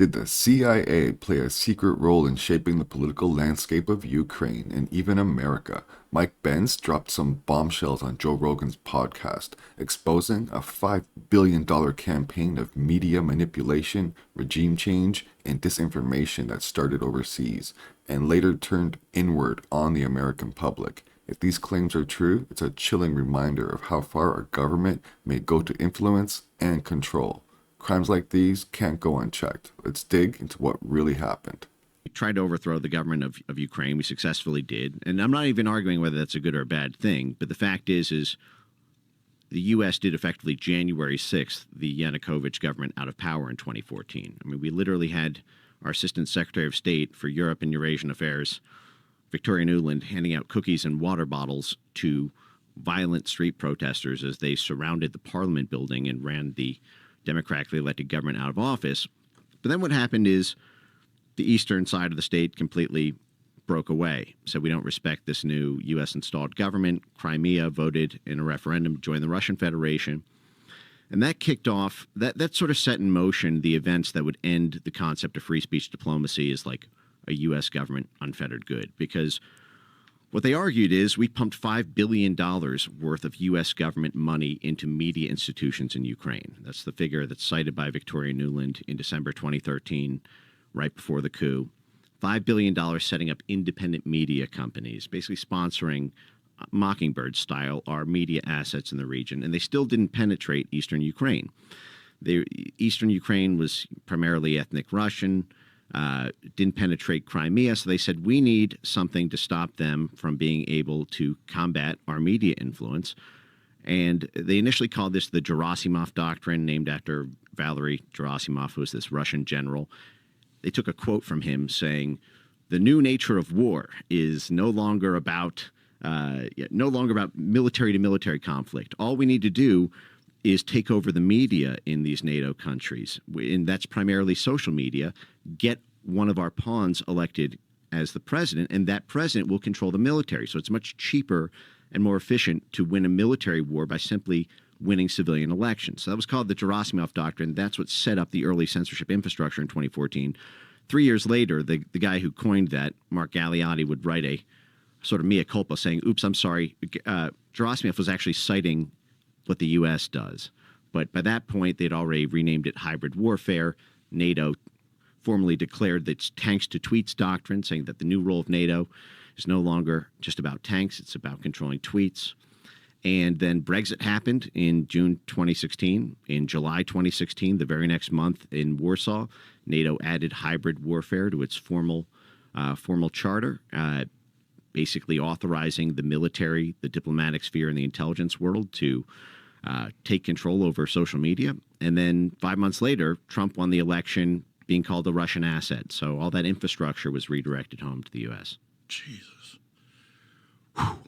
Did the CIA play a secret role in shaping the political landscape of Ukraine and even America? Mike Benz dropped some bombshells on Joe Rogan's podcast, exposing a $5 billion campaign of media manipulation, regime change, and disinformation that started overseas and later turned inward on the American public. If these claims are true, it's a chilling reminder of how far our government may go to influence and control. Crimes like these can't go unchecked. Let's dig into what really happened. We tried to overthrow the government of Ukraine. We successfully did. And I'm not even arguing whether that's a good or a bad thing. But the fact is the U.S. did effectively January 6th, the Yanukovych government out of power in 2014. I mean, we literally had our Assistant Secretary of State for Europe and Eurasian Affairs, Victoria Nuland, handing out cookies and water bottles to violent street protesters as they surrounded the Parliament building and ran the democratically elected government out of office. But then what happened is the eastern side of the state completely broke away. So we don't respect this new U.S.-installed government. Crimea voted in a referendum to join the Russian Federation. And that kicked off, that sort of set in motion the events that would end the concept of free speech diplomacy as like a U.S. government unfettered good. Because what they argued is we pumped $5 billion worth of U.S. government money into media institutions in Ukraine. That's the figure that's cited by Victoria Nuland in December 2013, right before the coup. $5 billion setting up independent media companies, basically sponsoring Mockingbird style our media assets in the region. And they still didn't penetrate eastern Ukraine. Eastern Ukraine was primarily ethnic Russian, didn't penetrate Crimea, so they said we need something to stop them from being able to combat our media influence. And they initially called this the Gerasimov Doctrine, named after Valery Gerasimov, who was this Russian general. They took a quote from him saying, "The new nature of war is no longer about military to military conflict. All we need to do is take over the media in these NATO countries, and that's primarily social media, get one of our pawns elected as the president, and that president will control the military. So it's much cheaper and more efficient to win a military war by simply winning civilian elections." So that was called the Gerasimov Doctrine. That's what set up the early censorship infrastructure in 2014. 3 years later, the guy who coined that, Mark Galeotti, would write a sort of mea culpa saying, oops, I'm sorry, Gerasimov was actually citing what the U.S. does. But by that point, they'd already renamed it hybrid warfare. NATO formally declared its tanks to tweets doctrine, saying that the new role of NATO is no longer just about tanks, it's about controlling tweets. And then Brexit happened in June 2016. In July 2016, the very next month in Warsaw, NATO added hybrid warfare to its formal charter, basically authorizing the military, the diplomatic sphere, and the intelligence world to take control over social media. And then 5 months later, Trump won the election, being called a Russian asset. So all that infrastructure was redirected home to the U.S. Jesus. Whew.